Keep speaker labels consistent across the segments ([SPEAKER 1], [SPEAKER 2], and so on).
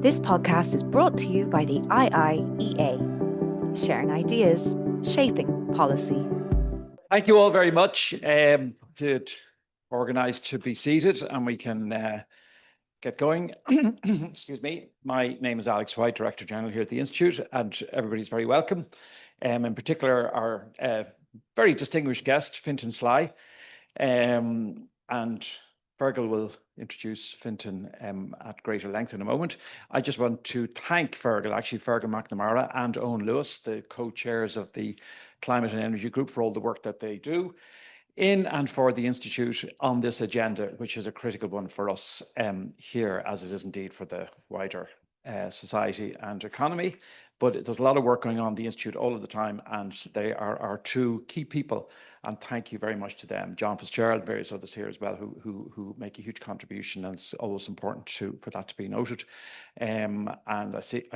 [SPEAKER 1] This podcast is brought to you by the IIEA, sharing ideas, shaping policy.
[SPEAKER 2] Thank you all very much. It's organised to be seated and we can get going. Excuse me. My name is Alex White, Director General here at the Institute, and everybody's very welcome. In particular, our very distinguished guest, Fintan Slye, and Fergal will introduce Fintan at greater length in a moment. I just want to thank Fergal McNamara and Owen Lewis, the co-chairs of the Climate and Energy Group, for all the work that they do in and for the Institute on this agenda, which is a critical one for us here, as it is indeed for the wider society and economy. But there's a lot of work going on in the Institute all of the time, and they are our two key people, and thank you very much to them. John Fitzgerald and various others here as well who make a huge contribution, and it's always important for that to be noted. And I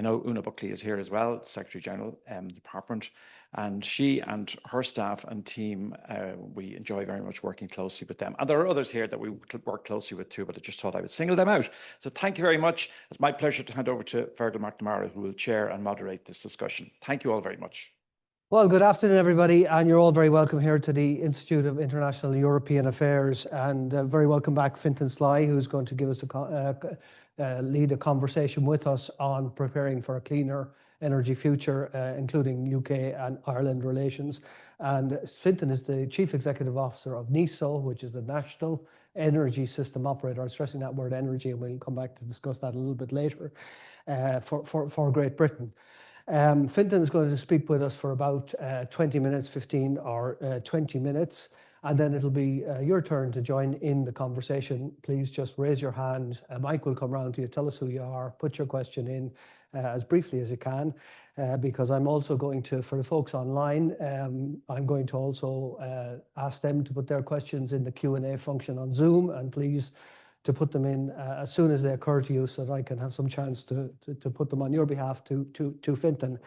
[SPEAKER 2] know Una Buckley is here as well, Secretary General Department, and she and her staff and team, we enjoy very much working closely with them. And there are others here that we work closely with too, but I just thought I would single them out. So thank you very much. It's my pleasure to hand over to Fergal McNamara, who will chair and moderate this discussion. Thank you all very much.
[SPEAKER 3] Well, good afternoon, everybody, and you're all very welcome here to the Institute of International and European Affairs, and very welcome back Fintan Slye, who's going to give us lead a conversation with us on preparing for a cleaner energy future, including UK and Ireland relations. And Fintan is the Chief Executive Officer of NESO, which is the National Energy System Operator. I'm stressing that word energy, and we'll come back to discuss that a little bit later, for Great Britain. Fintan is going to speak with us for about 20 minutes, 15 or 20 minutes, and then it'll be your turn to join in the conversation. Please just raise your hand. A mic will come around to you. Tell us who you are. Put your question in as briefly as you can, because I'm also going to, for the folks online, I'm going to also ask them to put their questions in the Q&A function on Zoom, and please to put them in as soon as they occur to you so that I can have some chance to put them on your behalf to Fintan.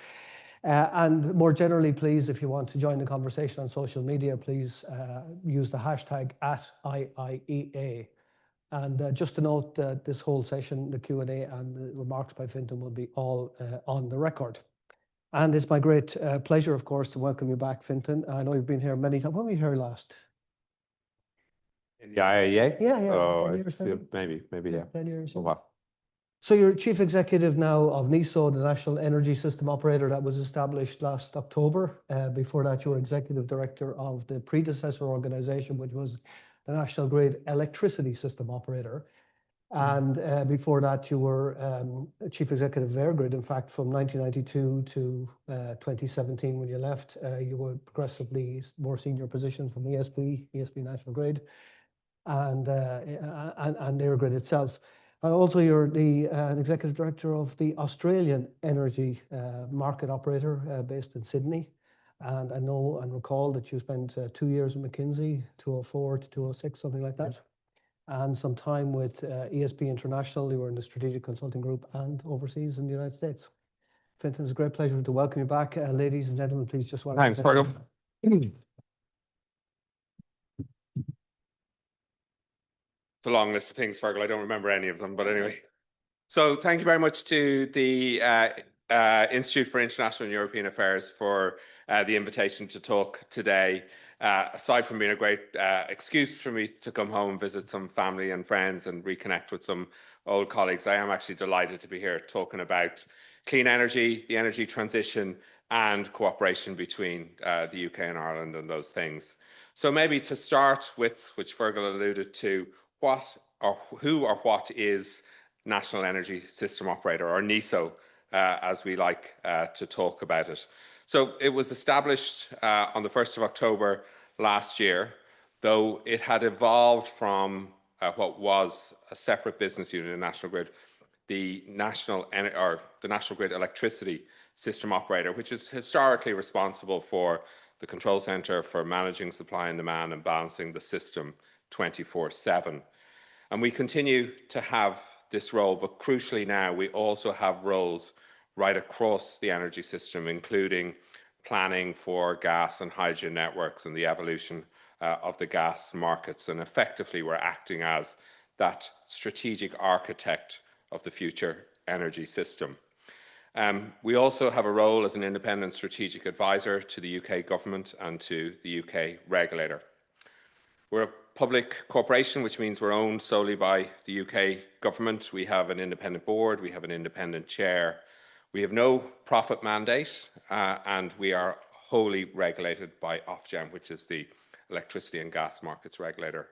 [SPEAKER 3] And more generally, please, if you want to join the conversation on social media, please use the hashtag @IIEA. And just to note that this whole session, the Q&A and the remarks by Fintan will be all on the record. And it's my great pleasure, of course, to welcome you back, Fintan. I know you've been here many times. When were you here last?
[SPEAKER 4] In the IIEA?
[SPEAKER 3] Yeah.
[SPEAKER 4] Oh,
[SPEAKER 3] 10 years,
[SPEAKER 4] maybe, yeah.
[SPEAKER 3] 10 years.
[SPEAKER 4] Oh, wow.
[SPEAKER 3] So you're Chief Executive now of NESO, the National Energy System Operator that was established last October. Before that, you were Executive Director of the predecessor organisation, which was the National Grid Electricity System Operator. And before that, you were Chief Executive of EirGrid. In fact, from 1992 to 2017, when you left, you were progressively more senior positions from ESB National Grid, and EirGrid itself. Also, you're the Executive Director of the Australian Energy Market Operator based in Sydney. And I know and recall that you spent 2 years with McKinsey, 2004 to 2006, something like that. And some time with ESB International. You were in the Strategic Consulting Group and overseas in the United States. Fintan, it's a great pleasure to welcome you back. Ladies and gentlemen, please just welcome.
[SPEAKER 4] Thanks, Fergal. It's a long list of things, Fergal. I don't remember any of them, but anyway. So thank you very much to the Institute for International and European Affairs for the invitation to talk today. Aside from being a great excuse for me to come home and visit some family and friends and reconnect with some old colleagues, I am actually delighted to be here talking about clean energy, the energy transition, and cooperation between the UK and Ireland and those things. So maybe to start with, which Fergal alluded to, who or what is National Energy System Operator, or NESO, as we like to talk about it. So it was established on the 1st of October last year, though it had evolved from what was a separate business unit in National Grid, the National Grid Electricity System Operator, which is historically responsible for the control centre for managing supply and demand and balancing the system 24/7. And we continue to have this role, but crucially now we also have roles right across the energy system, including planning for gas and hydrogen networks and the evolution of the gas markets. And effectively, we're acting as that strategic architect of the future energy system. We also have a role as an independent strategic advisor to the UK government and to the UK regulator. We're a public corporation, which means we're owned solely by the UK government. We have an independent board, we have an independent chair. We have no profit mandate, and we are wholly regulated by Ofgem, which is the electricity and gas markets regulator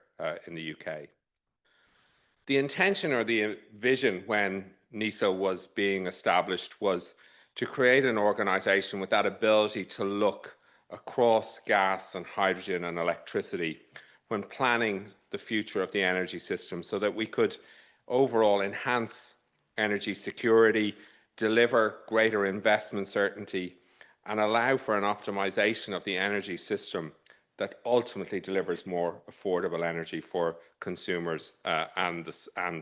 [SPEAKER 4] in the UK. The intention or the vision when NESO was being established was to create an organisation with that ability to look across gas and hydrogen and electricity when planning the future of the energy system, so that we could overall enhance energy security, deliver greater investment certainty, and allow for an optimization of the energy system that ultimately delivers more affordable energy for consumers and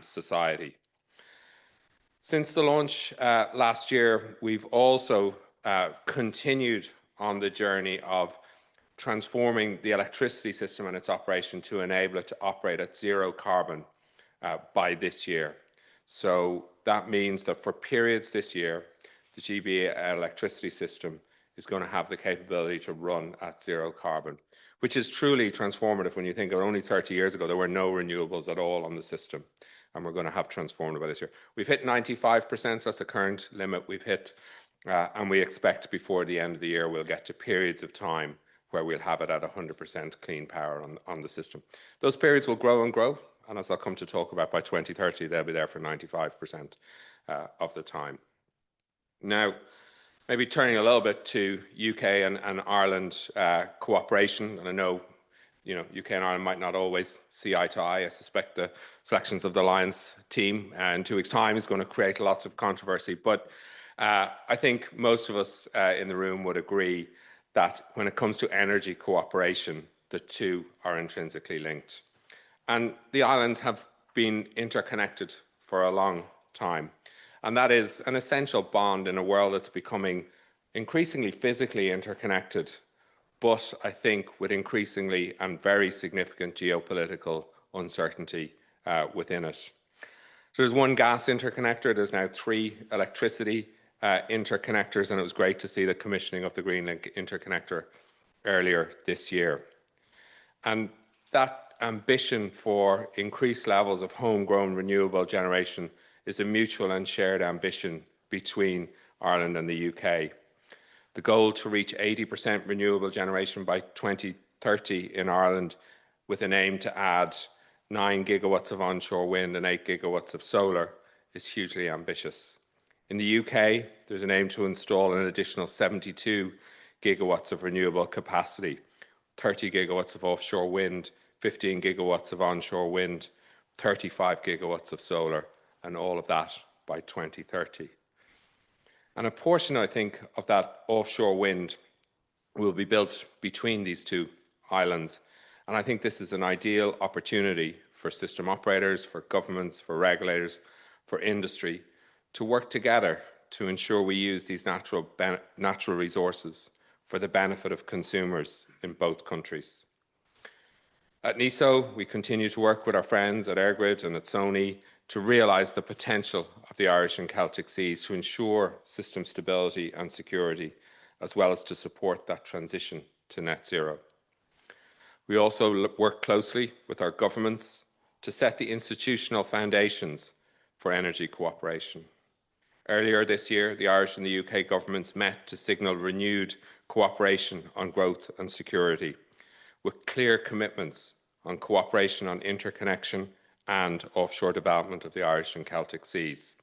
[SPEAKER 4] society. Since the launch last year, we've also continued on the journey of transforming the electricity system and its operation to enable it to operate at zero carbon by this year. So that means that for periods this year, the GB electricity system is going to have the capability to run at zero carbon, which is truly transformative when you think of only 30 years ago, there were no renewables at all on the system, and we're going to have transformed by this year. We've hit 95%, so that's the current limit we've hit, and we expect before the end of the year we'll get to periods of time where we'll have it at 100% clean power on the system. Those periods will grow and grow, and as I'll come to talk about, by 2030 they'll be there for 95% of the time. Now, maybe turning a little bit to UK and Ireland cooperation, and I know UK and Ireland might not always see eye to eye. I suspect the selections of the Lions team in 2 weeks' time is going to create lots of controversy, but I think most of us in the room would agree that when it comes to energy cooperation, the two are intrinsically linked. And the islands have been interconnected for a long time. And that is an essential bond in a world that's becoming increasingly physically interconnected, but I think with increasingly and very significant geopolitical uncertainty within it. So there's one gas interconnector, there's now 3 electricity interconnectors, and it was great to see the commissioning of the Greenlink interconnector earlier this year. And that ambition for increased levels of homegrown renewable generation is a mutual and shared ambition between Ireland and the UK. The goal to reach 80% renewable generation by 2030 in Ireland, with an aim to add 9 gigawatts of onshore wind and 8 gigawatts of solar, is hugely ambitious. In the UK, there's an aim to install an additional 72 gigawatts of renewable capacity, 30 gigawatts of offshore wind, 15 gigawatts of onshore wind, 35 gigawatts of solar, and all of that by 2030. And a portion, I think, of that offshore wind will be built between these two islands. And I think this is an ideal opportunity for system operators, for governments, for regulators, for industry to work together to ensure we use these natural resources for the benefit of consumers in both countries. At NESO, we continue to work with our friends at EirGrid and at Sony to realise the potential of the Irish and Celtic seas to ensure system stability and security, as well as to support that transition to net zero. We also work closely with our governments to set the institutional foundations for energy cooperation. Earlier this year, the Irish and the UK governments met to signal renewed cooperation on growth and security, with clear commitments on cooperation on interconnection and offshore development of the Irish and Celtic seas.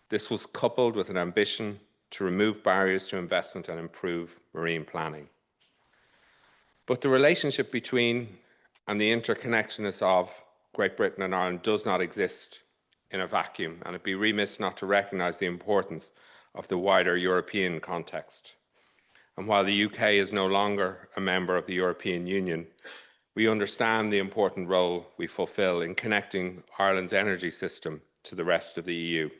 [SPEAKER 4] This was coupled with an ambition to remove barriers to investment and improve marine planning. But the relationship between and the interconnectedness of Great Britain and Ireland does not exist in a vacuum, and it'd be remiss not to recognise the importance of the wider European context. And while the UK is no longer a member of the European Union, we understand the important role we fulfil in connecting Ireland's energy system to the rest of the EU.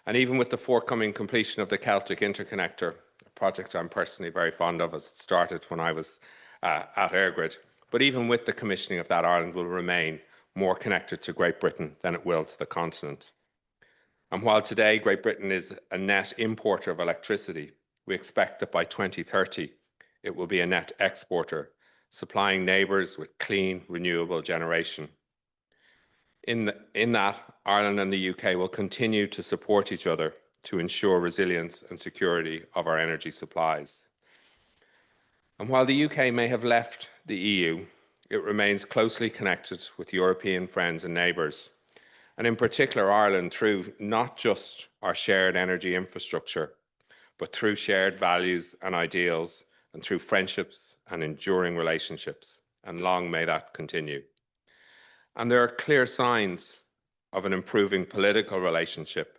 [SPEAKER 4] And even with the forthcoming completion of the Celtic Interconnector, a project I'm personally very fond of as it started when I was at EirGrid, but even with the commissioning of that, Ireland will remain more connected to Great Britain than it will to the continent. And while today Great Britain is a net importer of electricity, we expect that by 2030 it will be a net exporter, supplying neighbours with clean, renewable generation. In that, Ireland and the UK will continue to support each other to ensure resilience and security of our energy supplies. And while the UK may have left the EU, it remains closely connected with European friends and neighbours, and in particular Ireland through not just our shared energy infrastructure, but through shared values and ideals, and through friendships and enduring relationships, and long may that continue. And there are clear signs of an improving political relationship.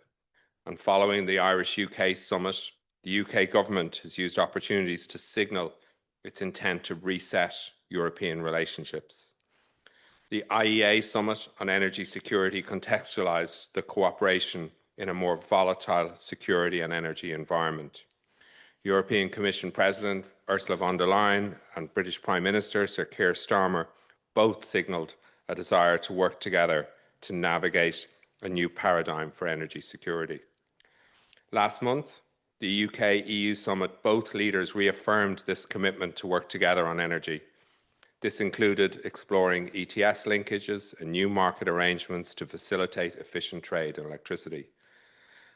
[SPEAKER 4] And following the Irish-UK summit, the UK government has used opportunities to signal its intent to reset European relationships. The IIEA summit on energy security contextualised the cooperation in a more volatile security and energy environment. European Commission President Ursula von der Leyen and British Prime Minister Sir Keir Starmer both signalled a desire to work together to navigate a new paradigm for energy security. Last month, the UK-EU summit, both leaders reaffirmed this commitment to work together on energy. This included exploring ETS linkages and new market arrangements to facilitate efficient trade in electricity.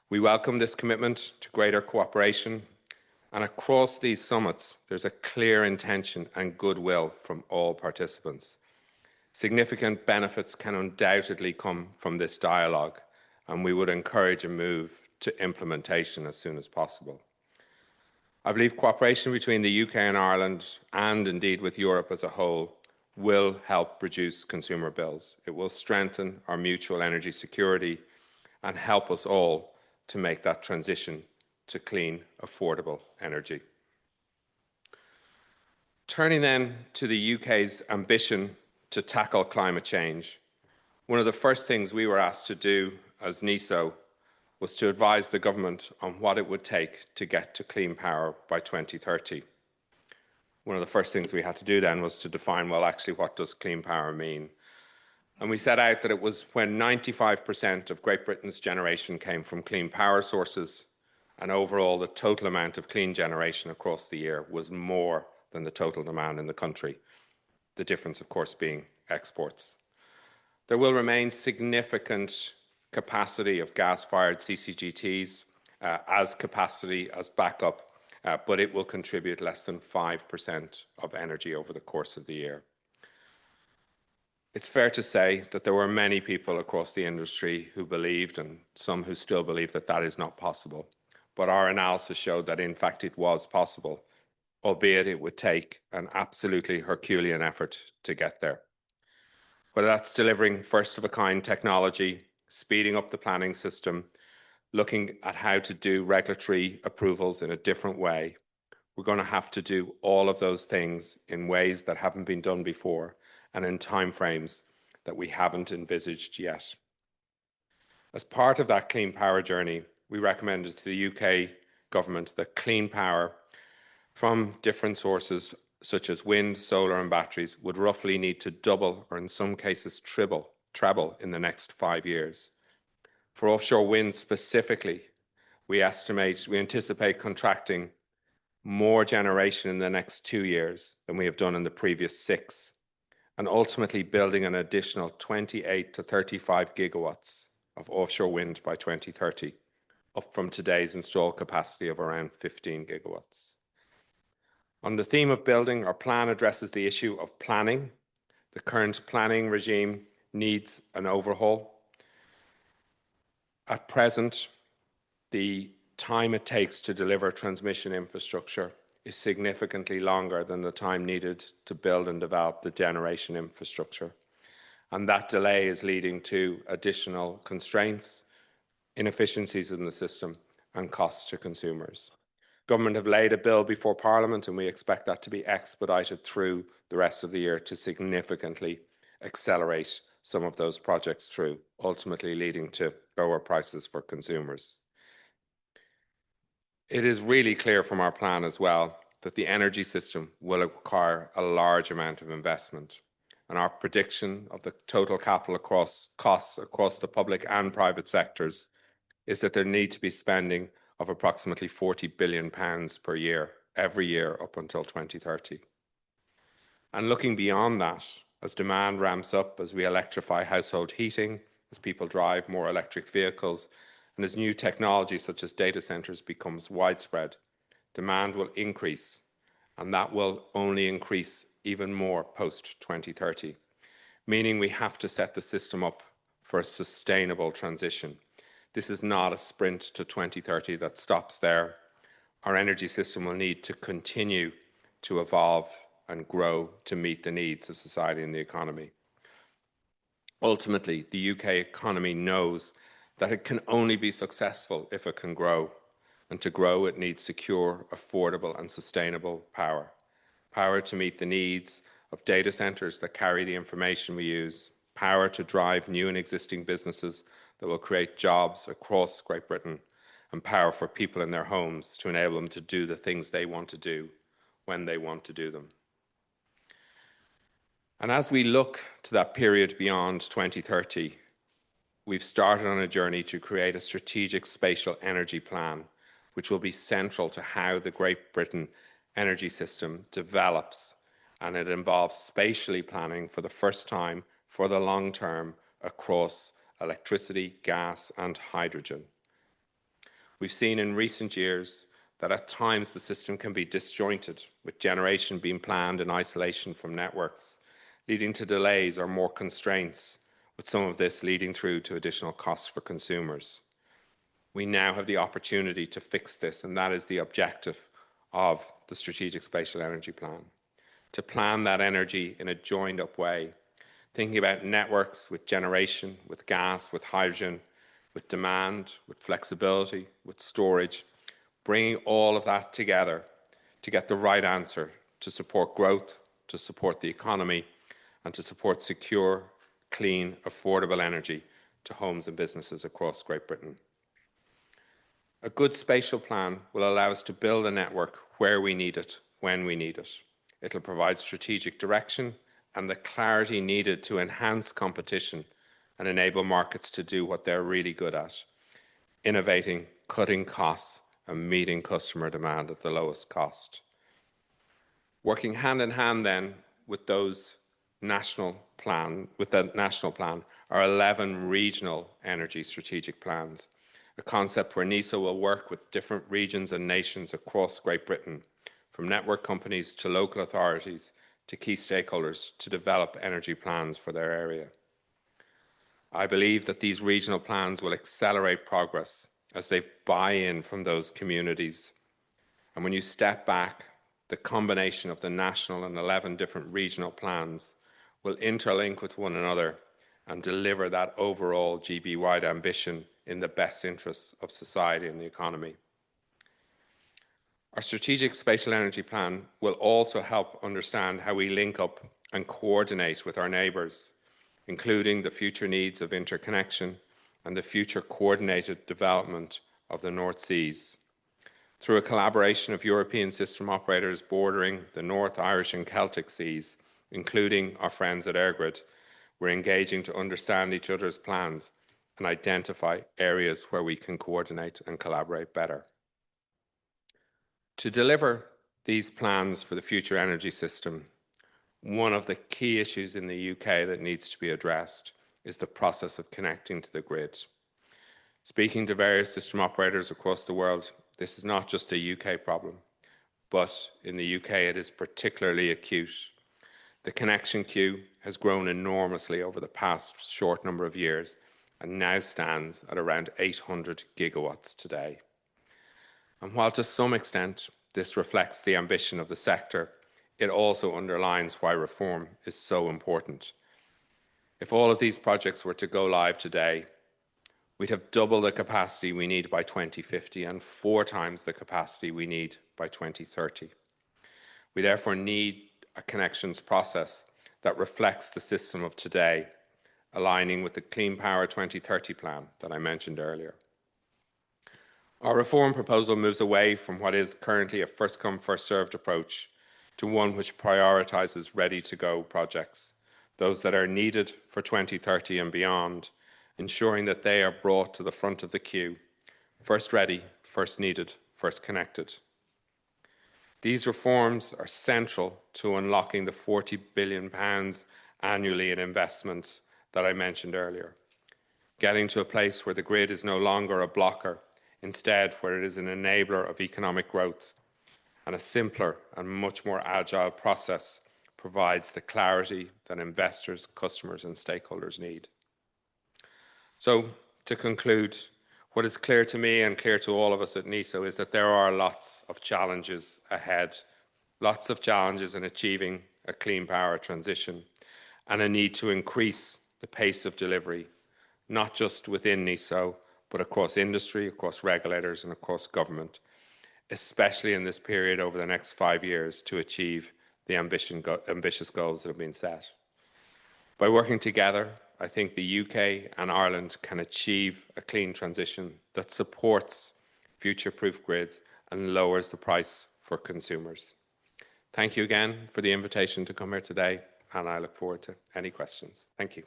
[SPEAKER 4] We welcome this commitment to greater cooperation, and across these summits, there's a clear intention and goodwill from all participants. Significant benefits can undoubtedly come from this dialogue, and we would encourage a move to implementation as soon as possible. I believe cooperation between the UK and Ireland, and indeed with Europe as a whole, will help reduce consumer bills. It will strengthen our mutual energy security and help us all to make that transition to clean, affordable energy. Turning then to the UK's ambition to tackle climate change, one of the first things we were asked to do as NESO was to advise the government on what it would take to get to clean power by 2030. One of the first things we had to do then was to define, well, actually, what does clean power mean? And we set out that it was when 95% of Great Britain's generation came from clean power sources, and overall the total amount of clean generation across the year was more than the total demand in the country. The difference, of course, being exports. There will remain significant capacity of gas-fired CCGTs as capacity, as backup, but it will contribute less than 5% of energy over the course of the year. It's fair to say that there were many people across the industry who believed, and some who still believe, that that is not possible. But our analysis showed that, in fact, it was possible, albeit it would take an absolutely Herculean effort to get there. Whether that's delivering first-of-a-kind technology, speeding up the planning system, looking at how to do regulatory approvals in a different way, we're going to have to do all of those things in ways that haven't been done before and in timeframes that we haven't envisaged yet. As part of that clean power journey, we recommended to the UK government that clean power from different sources such as wind, solar and batteries would roughly need to double, or in some cases treble in the next 5 years. For offshore wind specifically, we anticipate contracting more generation in the next 2 years than we have done in the previous 6, and ultimately building an additional 28 to 35 gigawatts of offshore wind by 2030, up from today's installed capacity of around 15 gigawatts. On the theme of building, our plan addresses the issue of planning. The current planning regime needs an overhaul. At present, the time it takes to deliver transmission infrastructure is significantly longer than the time needed to build and develop the generation infrastructure. And that delay is leading to additional constraints, inefficiencies in the system, and costs to consumers. Government have laid a bill before Parliament, and we expect that to be expedited through the rest of the year to significantly accelerate some of those projects through, ultimately leading to lower prices for consumers. It is really clear from our plan as well that the energy system will require a large amount of investment. And our prediction of the total capital costs across the public and private sectors is that there need to be spending of approximately £40 billion per year, every year up until 2030. And looking beyond that, as demand ramps up, as we electrify household heating, as people drive more electric vehicles, and as new technology such as data centers becomes widespread, demand will increase, and that will only increase even more post-2030, meaning we have to set the system up for a sustainable transition. This is not a sprint to 2030 that stops there. Our energy system will need to continue to evolve and grow to meet the needs of society and the economy. Ultimately, the UK economy knows that it can only be successful if it can grow. And to grow, it needs secure, affordable, and sustainable power. Power to meet the needs of data centers that carry the information we use, power to drive new and existing businesses that will create jobs across Great Britain, and power for people in their homes to enable them to do the things they want to do when they want to do them. And as we look to that period beyond 2030, we've started on a journey to create a strategic spatial energy plan, which will be central to how the Great Britain energy system develops, and it involves spatially planning for the first time for the long term across electricity, gas, and hydrogen. We've seen in recent years that at times the system can be disjointed, with generation being planned in isolation from networks, leading to delays or more constraints, with some of this leading through to additional costs for consumers. We now have the opportunity to fix this, and that is the objective of the Strategic Spatial Energy Plan, to plan that energy in a joined-up way, thinking about networks with generation, with gas, with hydrogen, with demand, with flexibility, with storage, bringing all of that together to get the right answer to support growth, to support the economy, and to support secure, clean, affordable energy to homes and businesses across Great Britain. A good spatial plan will allow us to build a network where we need it, when we need it. It'll provide strategic direction and the clarity needed to enhance competition and enable markets to do what they're really good at: innovating, cutting costs, and meeting customer demand at the lowest cost. Working hand in hand then with that national plan are 11 regional energy strategic plans, a concept where NESO will work with different regions and nations across Great Britain, from network companies to local authorities to key stakeholders, to develop energy plans for their area. I believe that these regional plans will accelerate progress as they buy in from those communities. And when you step back, the combination of the national and 11 different regional plans will interlink with one another and deliver that overall GB-wide ambition in the best interests of society and the economy. Our Strategic Spatial Energy Plan will also help understand how we link up and coordinate with our neighbours, including the future needs of interconnection and the future coordinated development of the North Seas. Through a collaboration of European system operators bordering the North Irish and Celtic Seas, including our friends at EirGrid, we're engaging to understand each other's plans and identify areas where we can coordinate and collaborate better. To deliver these plans for the future energy system, one of the key issues in the UK that needs to be addressed is the process of connecting to the grid. Speaking to various system operators across the world, this is not just a UK problem, but in the UK it is particularly acute. The connection queue has grown enormously over the past short number of years and now stands at around 800 gigawatts today. And while to some extent this reflects the ambition of the sector, it also underlines why reform is so important. If all of these projects were to go live today, we'd have double the capacity we need by 2050 and 4 times the capacity we need by 2030. We therefore need a connections process that reflects the system of today, aligning with the Clean Power 2030 plan that I mentioned earlier. Our reform proposal moves away from what is currently a first-come, first-served approach to one which prioritises ready-to-go projects, those that are needed for 2030 and beyond, ensuring that they are brought to the front of the queue first ready, first needed, first connected. These reforms are central to unlocking the £40 billion annually in investments that I mentioned earlier, getting to a place where the grid is no longer a blocker, instead where it is an enabler of economic growth, and a simpler and much more agile process provides the clarity that investors, customers and stakeholders need. So, to conclude, what is clear to me and clear to all of us at NESO is that there are lots of challenges ahead, lots of challenges in achieving a clean power transition, and a need to increase the pace of delivery, not just within NESO, but across industry, across regulators and across government, especially in this period over the next 5 years to achieve the ambitious goals that have been set. By working together, I think the UK and Ireland can achieve a clean transition that supports future-proof grids and lowers the price for consumers. Thank you again for the invitation to come here today, and I look forward to any questions. Thank you.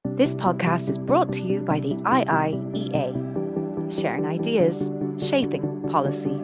[SPEAKER 1] This podcast is brought to you by the IIEA, sharing ideas, shaping policy.